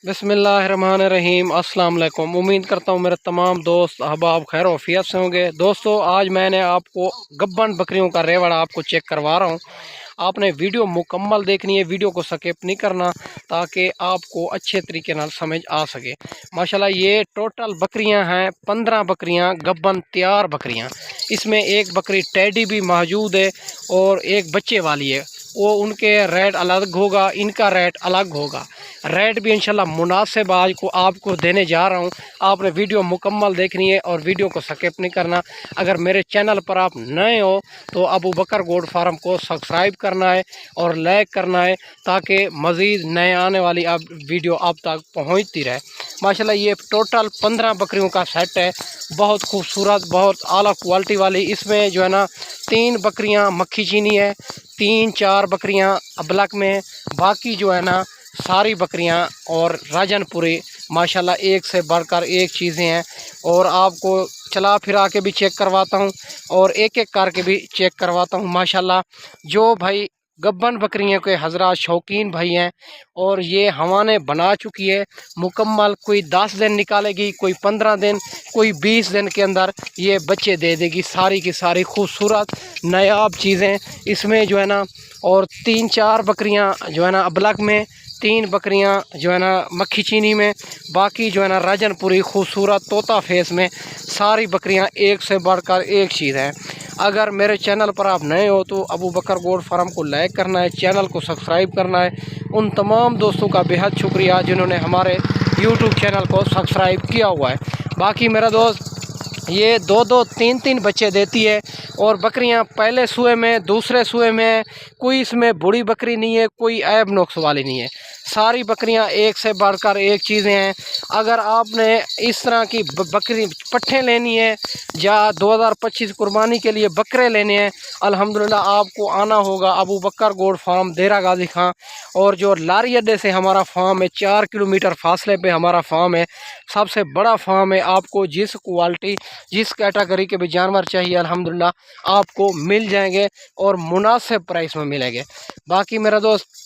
बिस्मिल्लाहिर्रहमानिर्रहीम। अस्सलाम वालेकुम। उम्मीद करता हूँ मेरे तमाम दोस्त अहबाब खैर वफ़ियत से होंगे। दोस्तों, आज मैंने आपको गब्बन बकरियों का रेवड़ा आपको चेक करवा रहा हूँ। आपने वीडियो मुकम्मल देखनी है, वीडियो को स्किप नहीं करना ताकि आपको अच्छे तरीके नाल समझ आ सके। माशाल्लाह ये टोटल बकरियां हैं 15 बकरियां गब्बन तैयार बकरियां। इसमें एक बकरी टैडी भी मौजूद है और एक बच्चे वाली है। वो उनके रेट अलग होगा, इनका रेट अलग होगा। रेट भी इंशाल्लाह मुनासिब आज को आपको देने जा रहा हूँ। आपने वीडियो मुकम्मल देखनी है और वीडियो को स्किप नहीं करना। अगर मेरे चैनल पर आप नए हो तो अबू बकर गोट फार्म को सब्सक्राइब करना है और लाइक करना है ताकि मज़ीद नए आने वाली आप वीडियो आप तक पहुँचती रहे। माशाल्लाह ये टोटल 15 बकरियों का सेट है, बहुत खूबसूरत, बहुत आला क्वालिटी वाली। इसमें जो है ना 3 बकरियां मक्खी चीनी है, 3-4 बकरियां अबलक में, बाकी जो है ना सारी बकरियां और राजनपुरी माशाल्लाह एक से बढ़कर एक चीज़ें हैं। और आपको चला फिरा के भी चेक करवाता हूं और एक एक करके भी चेक करवाता हूं। माशाल्लाह जो भाई गब्बन बकरियों के हजरात शौकीन भाई हैं और ये हवाने बना चुकी है मुकम्मल, कोई 10 दिन निकालेगी, कोई 15 दिन, कोई 20 दिन के अंदर ये बच्चे दे देगी। सारी की सारी खूबसूरत नायाब चीज़ें इसमें जो है ना। और 3-4 बकरियां जो है ना अबलक में, 3 बकरियां जो है ना मक्खी चीनी में, बाकी जो है ना राजनपुरी खूबसूरत तोता फेस में। सारी बकरियां एक से बढ़कर एक चीज़ है। अगर मेरे चैनल पर आप नए हो तो अबू बकर गोट फार्म को लाइक करना है, चैनल को सब्सक्राइब करना है। उन तमाम दोस्तों का बेहद शुक्रिया जिन्होंने हमारे यूट्यूब चैनल को सब्सक्राइब किया हुआ है। बाकी मेरा दोस्त ये 2-2, 3-3 बच्चे देती है और बकरियां पहले सुए में, दूसरे सुए में, कोई इसमें बूढ़ी बकरी नहीं है, कोई ऐब नुक्स वाली नहीं है। सारी बकरियां एक से बढ़कर एक चीज़ें हैं। अगर आपने इस तरह की बकरी पट्ठे लेनी है या 2025 कुर्बानी के लिए बकरे लेने हैं, अल्हम्दुलिल्लाह आपको आना होगा अबू बकर गोट फार्म देरा गाजी खां। और जो लारी अड्डे से हमारा फार्म है, 4 किलोमीटर फासले पे हमारा फार्म है, सबसे बड़ा फार्म है। आपको जिस क्वालिटी, जिस कैटेगरी के भी जानवर चाहिए अल्हम्दुलिल्लाह आपको मिल जाएंगे और मुनासिब प्राइस में मिलेंगे। बाकी मेरा दोस्त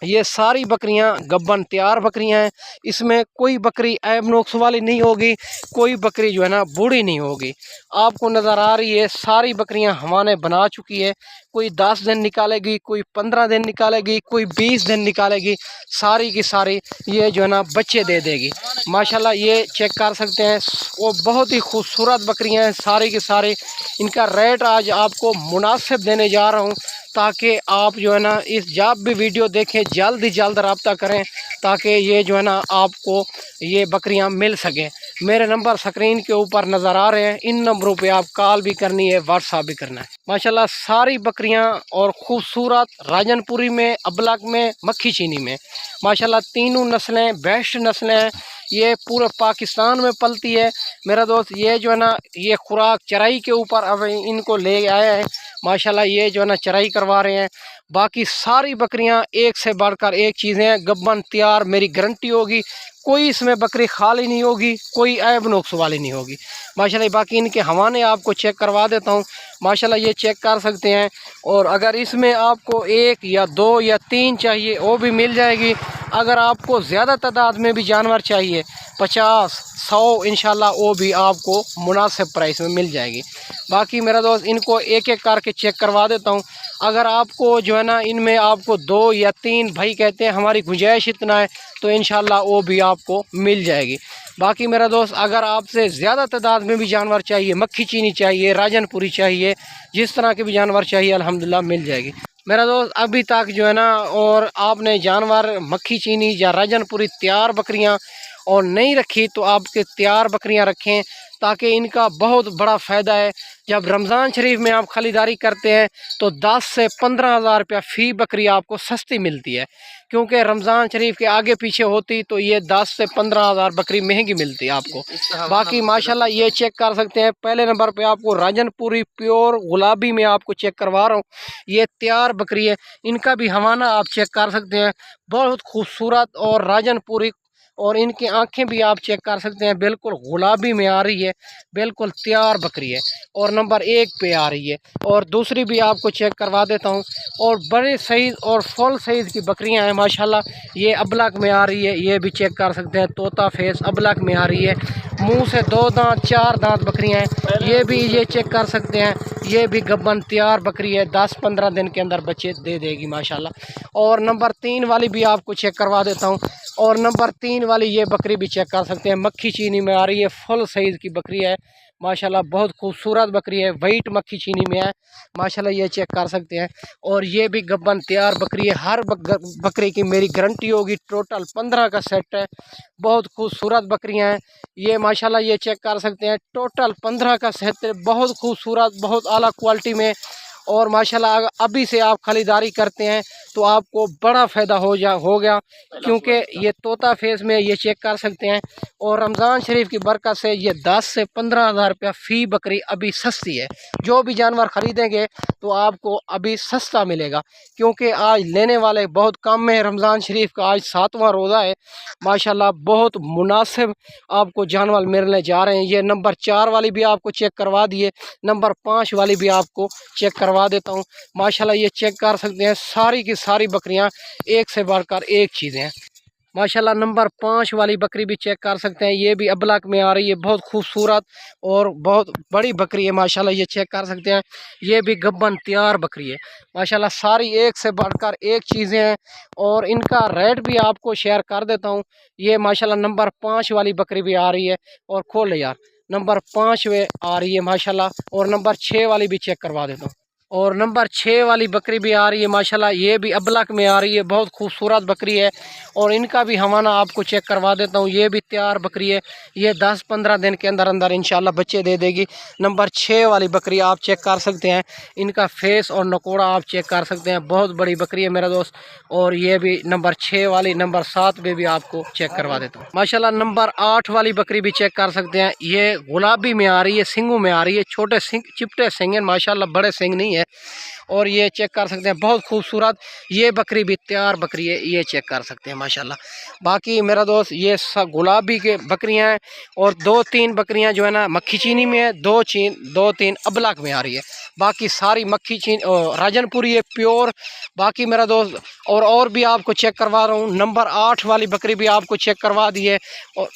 ये सारी बकरियां गब्बन तैयार बकरियां हैं। इसमें कोई बकरी ऐब नुक्स वाली नहीं होगी, कोई बकरी जो है ना बूढ़ी नहीं होगी। आपको नज़र आ रही है सारी बकरियां हमारे बना चुकी है। कोई 10 दिन निकालेगी, कोई 15 दिन निकालेगी, कोई 20 दिन निकालेगी। सारी की सारी ये जो है ना बच्चे दे देगी। माशाल्लाह ये चेक कर सकते हैं, वो बहुत ही खूबसूरत बकरियां हैं सारी की सारी। इनका रेट आज आपको मुनासिब देने जा रहा हूँ ताकि आप जो है ना इस जब भी वीडियो देखें जल्द ही जल्द रब्ता करें ताकि ये जो है ना आपको ये बकरियां मिल सकें। मेरे नंबर स्क्रीन के ऊपर नज़र आ रहे हैं, इन नंबरों पे आप कॉल भी करनी है, व्हाट्सएप भी करना है। माशाल्लाह सारी बकरियां और ख़ूबसूरत राजनपुरी में, अबलक में, मक्खी चीनी में। माशाल्लाह तीनों नस्लें बेस्ट नस्लें हैं। ये पूरे पाकिस्तान में पलती है मेरा दोस्त। ये जो है ना ये खुराक चराई के ऊपर अब इनको ले आया है। माशाल्लाह ये जो है ना चराई करवा रहे हैं। बाकी सारी बकरियां एक से बढ़कर एक चीज़ें हैं, गब्बन तैयार, मेरी गारंटी होगी। कोई इसमें बकरी खाली नहीं होगी, कोई ऐब नुक्स वाली नहीं होगी माशाल्लाह। बाकी इनके हवाने आपको चेक करवा देता हूँ। माशाल्लाह ये चेक कर सकते हैं। और अगर इसमें आपको 1 या 2 या 3 चाहिए वो भी मिल जाएगी। अगर आपको ज़्यादा तादाद में भी जानवर चाहिए, 50-100, इंशाल्लाह वो भी आपको मुनासिब प्राइस में मिल जाएगी। बाकी मेरा दोस्त इनको एक एक करके चेक करवा देता हूँ। अगर आपको जो है ना इनमें आपको 2 या 3 भाई कहते हैं हमारी गुंजाइश इतना है तो इंशाल्लाह वो भी आपको मिल जाएगी। बाकी मेरा दोस्त अगर आपसे ज़्यादा तादाद में भी जानवर चाहिए, मक्खी चीनी चाहिए, राजनपुरी चाहिए, जिस तरह के भी जानवर चाहिए अल्हम्दुलिल्लाह मिल जाएगी मेरा दोस्त। अभी तक जो है ना और आपने जानवर मक्खी चीनी या राजनपुरी तैयार बकरियां और नहीं रखी तो आपके तैयार बकरियां रखें ताकि इनका बहुत बड़ा फ़ायदा है। जब रमज़ान शरीफ में आप ख़रीदारी करते हैं तो 10 से 15 हज़ार रुपया फ़ी बकरी आपको सस्ती मिलती है, क्योंकि रमज़ान शरीफ के आगे पीछे होती तो ये 10 से 15 हज़ार बकरी महंगी मिलती है आपको। बाकी माशाल्लाह ये चेक कर सकते हैं। पहले नंबर पे आपको राजनपुरी प्योर गुलाबी में आपको चेक करवा रहा हूँ। ये तैयार बकरी है, इनका भी हवाना आप चेक कर सकते हैं। बहुत खूबसूरत और राजनपुरी और इनकी आंखें भी आप चेक कर सकते हैं, बिल्कुल गुलाबी में आ रही है, बिल्कुल तैयार बकरी है और नंबर 1 पे आ रही है। और दूसरी भी आपको चेक करवा देता हूँ। और बड़े साइज़ और फुल साइज़ की बकरियां हैं माशाल्लाह। ये अबलक में आ रही है, ये भी चेक कर सकते हैं, तोता फेस अबलक में आ रही है, मुंह से 2 दांत 4 दांत बकरियां हैं, ये भी ये चेक कर सकते हैं। ये भी गब्बन तैयार बकरी है, 10-15 दिन के अंदर बच्चे दे देगी माशाल्लाह। और नंबर 3 वाली भी आपको चेक करवा देता हूँ। और नंबर 3 वाली ये बकरी भी चेक कर सकते हैं, मक्खी चीनी में आ रही है, फुल साइज़ की बकरी है माशाल्लाह, बहुत खूबसूरत बकरी है, वाइट मक्खी चीनी में है माशाल्लाह, ये चेक कर सकते हैं। और ये भी गब्बन तैयार बकरी है, हर बकरी की मेरी गारंटी होगी। टोटल 15 का सेट है, बहुत खूबसूरत बकरियां हैं ये माशाल्लाह, ये चेक कर सकते हैं। टोटल 15 का सेट है, बहुत खूबसूरत, बहुत आला क्वालिटी में। और माशाल्लाह अभी से आप ख़रीदारी करते हैं तो आपको बड़ा फ़ायदा हो गया, क्योंकि ये तोता फेस में ये चेक कर सकते हैं। और रमज़ान शरीफ की बरकत से ये 10 से 15 हज़ार रुपया फ़ी बकरी अभी सस्ती है। जो भी जानवर ख़रीदेंगे तो आपको अभी सस्ता मिलेगा, क्योंकि आज लेने वाले बहुत कम है। रमज़ान शरीफ का आज 7वां रोज़ा है माशाल्लाह, बहुत मुनासिब आपको जानवर मिलने जा रहे हैं। ये नंबर 4 वाली भी आपको चेक करवा दिए, नंबर 5 वाली भी आपको चेक करवा देता हूँ माशाल्लाह। ये चेक कर सकते हैं, सारी की सारी बकरियां एक से बढ़कर एक चीज़ें हैं माशाल्लाह। नंबर 5 वाली बकरी भी चेक कर सकते हैं, ये भी अबलक में आ रही है, बहुत खूबसूरत और बहुत बड़ी बकरी है माशाल्लाह, ये चेक कर सकते हैं। ये भी गब्बन तैयार बकरी है माशाल्लाह, सारी एक से बढ़कर एक चीज़ें हैं। और इनका रेट भी आपको शेयर कर देता हूँ। ये माशाल्लाह नंबर 5 वाली बकरी भी आ रही है, और खोल यार, नंबर 5 में आ रही है माशाल्लाह। और नंबर 6 वाली भी चेक करवा देता हूँ। और नंबर 6 वाली बकरी भी आ रही है माशाल्लाह, ये भी अबलक में आ रही है, बहुत खूबसूरत बकरी है। और इनका भी हवाना आपको चेक करवा देता हूँ, ये भी तैयार बकरी है, ये 10-15 दिन के अंदर अंदर इंशाल्लाह बच्चे दे देगी। नंबर 6 वाली बकरी आप चेक कर सकते हैं, इनका फेस और नकोड़ा आप चेक कर सकते हैं, बहुत बड़ी बकरी है मेरा दोस्त। और ये भी नंबर 6 वाली, नंबर 7 में भी आपको चेक करवा देता हूँ माशाल्लाह। नंबर 8 वाली बकरी भी चेक कर सकते हैं, ये गुलाबी में आ रही है, सिंगों में आ रही है, छोटे सिंग चिपटे सिंग माशाल्लाह, बड़े सिंग नहीं है। और ये चेक कर सकते हैं, बहुत खूबसूरत ये बकरी भी तैयार बकरी है, ये चेक कर सकते हैं माशाल्लाह। बाकी मेरा दोस्त ये सब गुलाबी के बकरियां हैं। और 2-3 बकरियां जो है ना मक्खी चीनी में है, 2-3 अबलक में आ रही है, बाकी सारी मक्खी चीनी राजनपुरी है प्योर। बाकी मेरा दोस्त और भी आपको चेक करवा रहा हूँ, नंबर 8 वाली बकरी भी आपको चेक करवा दी है। और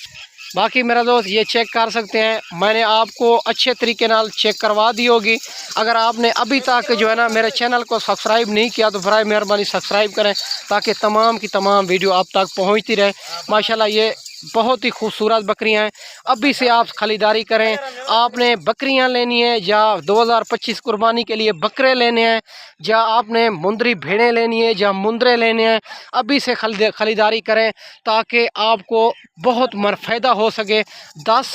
बाकी मेरा दोस्त ये चेक कर सकते हैं, मैंने आपको अच्छे तरीके नाल चेक करवा दी होगी। अगर आपने अभी तक जो है ना मेरे चैनल को सब्सक्राइब नहीं किया तो फ़राए मेहरबानी सब्सक्राइब करें, ताकि तमाम की तमाम वीडियो आप तक पहुंचती रहे माशाल्लाह। ये बहुत ही खूबसूरत बकरियां हैं, अभी से आप ख़रीदारी करें। आपने बकरियां लेनी है या 2025 कुर्बानी के लिए बकरे लेने हैं, या आपने मुंदरी भेड़ें लेनी है या मुंदरे लेने हैं, अभी से ख़रीदारी करें, ताकि आपको बहुत फ़ायदा हो सके। 10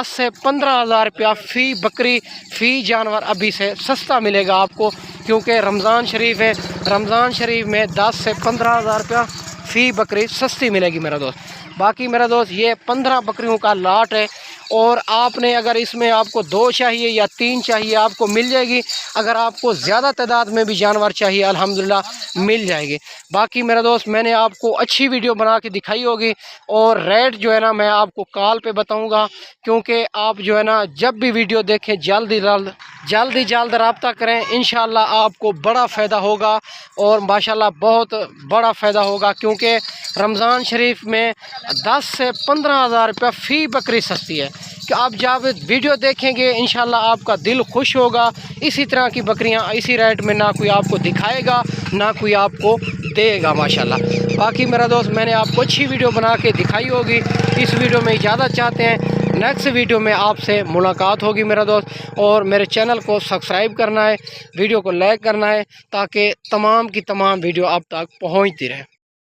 से 15 हज़ार रुपया फ़ी बकरी फ़ी जानवर अभी से सस्ता मिलेगा आपको, क्योंकि रमज़ान शरीफ है। रमज़ान शरीफ में 10 से 15 हज़ार रुपया फ़ी बकरी सस्ती मिलेगी मेरा दोस्त। बाकी मेरा दोस्त ये 15 बकरियों का लाट है, और आपने अगर इसमें आपको 2 चाहिए या 3 चाहिए आपको मिल जाएगी। अगर आपको ज़्यादा तादाद में भी जानवर चाहिए अल्हम्दुलिल्लाह मिल जाएगी। बाकी मेरा दोस्त मैंने आपको अच्छी वीडियो बना के दिखाई होगी, और रेट जो है ना मैं आपको कॉल पे बताऊंगा, क्योंकि आप जो है ना जब भी वीडियो देखें जल्द रब्ता करें, इंशाल्लाह आपको बड़ा फ़ायदा होगा। और माशाल्लाह बहुत बड़ा फ़ायदा होगा, क्योंकि रमज़ान शरीफ में 10 से 15 हज़ार रुपया फ़ी बकरी सस्ती है। कि आप जब वीडियो देखेंगे इंशाल्लाह आपका दिल खुश होगा। इसी तरह की बकरियां इसी रेट में ना कोई आपको दिखाएगा ना कोई आपको देगा माशाल्लाह। बाकी मेरा दोस्त मैंने आपको अच्छी वीडियो बना के दिखाई होगी। इस वीडियो में इजाज़त चाहते हैं, नेक्स्ट वीडियो में आपसे मुलाकात होगी मेरा दोस्त। और मेरे चैनल को सब्सक्राइब करना है, वीडियो को लाइक करना है, ताकि तमाम की तमाम वीडियो आप तक पहुँचती रहे।